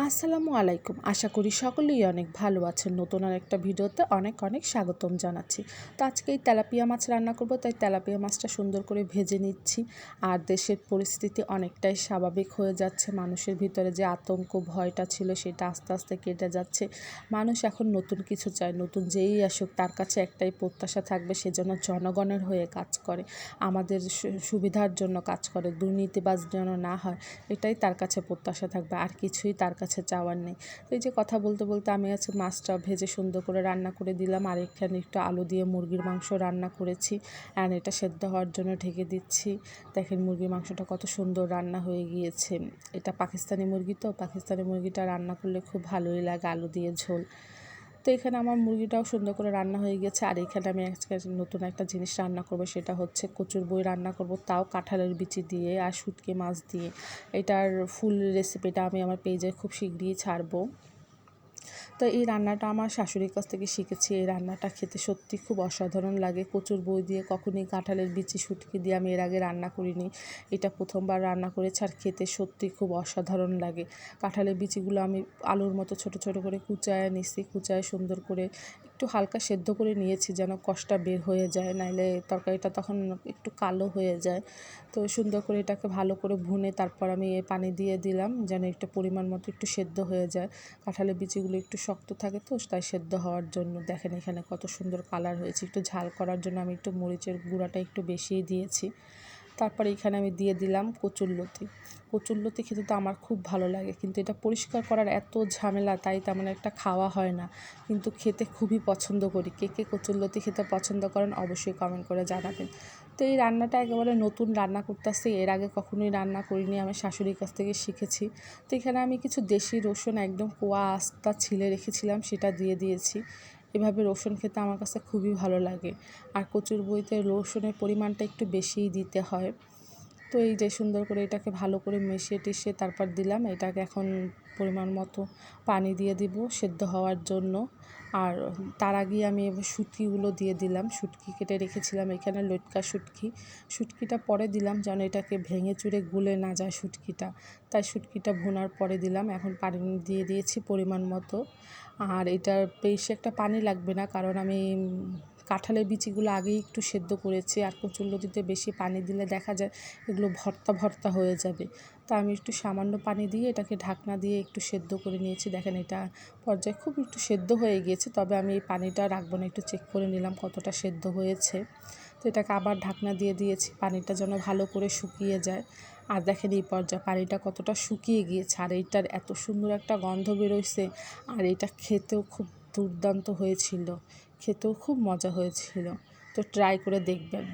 আসসালামু আলাইকুম। আশা করি সকলেই অনেক ভালো আছেন। নতুন আরেকটা ভিডিওতে অনেক অনেক স্বাগতম জানাচ্ছি। তো আজকে এই তেলাপিয়া মাছ রান্না করব, তাই তেলাপিয়া মাছটা সুন্দর করে ভেজে নিচ্ছি। আর দেশের পরিস্থিতি অনেকটাই স্বাভাবিক হয়ে যাচ্ছে। মানুষের ভিতরে যে আতঙ্ক ভয়টা ছিল সেটা আস্তে আস্তে কেটে যাচ্ছে। মানুষ এখন নতুন কিছু চায়, নতুন যেই আসুক তার কাছে একটাই প্রত্যাশা থাকবে, সেজন্য জনগণের হয়ে কাজ করে, আমাদের সুবিধার জন্য কাজ করে, দুর্নীতিবাজ যেন না হয় এটাই তার কাছে প্রত্যাশা থাকবে, আর কিছুই তার কাছে চাওয়ার নেই। তো এই যে কথা বলতে বলতে আমি আজকে মাছটা ভেজে সুন্দর করে রান্না করে দিলাম। আর এখানে একটু আলু দিয়ে মুরগির মাংস রান্না করেছি, আর এটা সেদ্ধ হওয়ার জন্য ঢেকে দিচ্ছি। দেখেন মুরগির মাংসটা কত সুন্দর রান্না হয়ে গিয়েছে। এটা পাকিস্তানি মুরগি, তো পাকিস্তানি মুরগিটা রান্না করলে খুব ভালোই লাগে আলু দিয়ে ঝোল। তো এখানে আমার মুরগিটাও সুন্দর করে রান্না হয়ে গেছে। আর এখানে আমি আজকে নতুন একটা জিনিস রান্না করব, সেটা হচ্ছে কচুর বই রান্না করব, তাও কাঁঠালের বিচি দিয়ে আর শুটকি মাছ দিয়ে। এটার ফুল রেসিপিটা আমি আমার পেজে খুব শীঘ্রই ছাড়বো। তো এই রান্নাটা আমার শাশুড়ির কাছ থেকে শিখেছি। এই রান্নাটা খেতে সত্যি খুব অসাধারণ লাগে। কচুর বই দিয়ে কখনই কাঁঠালের বিচি শুটকি দিয়ে আমি এর আগে রান্না করিনি, এটা প্রথমবার রান্না করেছি। আর খেতে সত্যি খুব অসাধারণ লাগে। কাঁঠালের বিচিগুলো আমি আলুর মতো ছোট ছোট করে কুচায় নিচ্ছি, কুচায় সুন্দর করে একটু হালকা সেদ্ধ করে নিয়েছি যেন কষটা বের হয়ে যায়, নাইলে তরকারিটা তখন একটু কালো হয়ে যায়। তো সুন্দর করে এটাকে ভালো করে ভুনে তারপর আমি পানি দিয়ে দিলাম যেন একটু পরিমাণ মতো একটু সেদ্ধ হয়ে যায়। কাঁঠালের বিচিগুলো একটু শক্ত থাকে, তো তাই সেদ্ধ হওয়ার জন্য দেখেন এখানে কত সুন্দর কালার হয়েছে। একটু ঝাল করার জন্য আমি একটু মরিচের গুঁড়াটা একটু বেশিই দিয়েছি। তারপরে এখানে আমি দিয়ে দিলাম কচুরলতি। কচুরলতি খেতে তো আমার খুব ভালো লাগে, কিন্তু এটা পরিষ্কার করার এত ঝামেলা, তাই তেমন একটা খাওয়া হয় না। কিন্তু খেতে খুবই পছন্দ করি। কে কে কচুরলতি খেতে পছন্দ করেন অবশ্যই কমেন্ট করে জানাবেন। তো এই রান্নাটা একেবারে নতুন রান্না করতেছি, এর আগে কখনোই রান্না করিনি, আমি শাশুড়ির কাছ থেকে শিখেছি। তো এখানে আমি কিছু দেশি রসুন একদম কোয়া আস্তা ছিলে রেখেছিলাম, সেটা দিয়ে দিয়েছি। এভাবে রসুন খেতে আমার কাছে খুবই ভালো লাগে। আর কচুর বইতে রসুনের পরিমাণটা একটু বেশিই দিতে হয়। তো এই যে সুন্দর করে এটাকে ভালো করে মিশিয়ে টিশিয়ে তারপর দিলাম। এটাকে এখন পরিমাণ মতো পানি দিয়ে দিব সেদ্ধ হওয়ার জন্য। আর তার আগে আমি এবার শুটকিগুলো দিয়ে দিলাম। শুটকি কেটে রেখেছিলাম এখানে, লটকা শুটকি। শুটকিটা পরে দিলাম যেন এটাকে ভেঙে চুরে গুলে না যায় শুটকিটা, তাই শুটকিটা ভুনার পরে দিলাম। এখন পানি দিয়ে দিয়েছি পরিমাণ মতো। আর এটার বেশি একটা পানি লাগবে না, কারণ আমি কাঁঠালের বিচিগুলো আগেই একটু সেদ্ধ করেছি। আর কচুরলতিতে বেশি পানি দিলে দেখা যায় এগুলো ভর্তা ভর্তা হয়ে যাবে। তো আমি একটু সামান্য পানি দিয়ে এটাকে ঢাকনা দিয়ে একটু সেদ্ধ করে নিয়েছি। দেখেন এটা পর্যায়ে খুব একটু সেদ্ধ হয়ে গিয়েছে, তবে আমি এই পানিটা রাখবো না, একটু চেক করে নিলাম কতটা সেদ্ধ হয়েছে। তো এটাকে আবার ঢাকনা দিয়ে দিয়েছি, পানিটা যেন ভালো করে শুকিয়ে যায়। আর দেখেন এই পর্যায়ে পানিটা কতটা শুকিয়ে গিয়েছে, আর এইটার এত সুন্দর একটা গন্ধ বেরোইছে। আর এটা খেতেও খুব দুর্দান্ত হয়েছিল, খেতেও খুব মজা হয়েছিল। তো ট্রাই করে দেখবেন।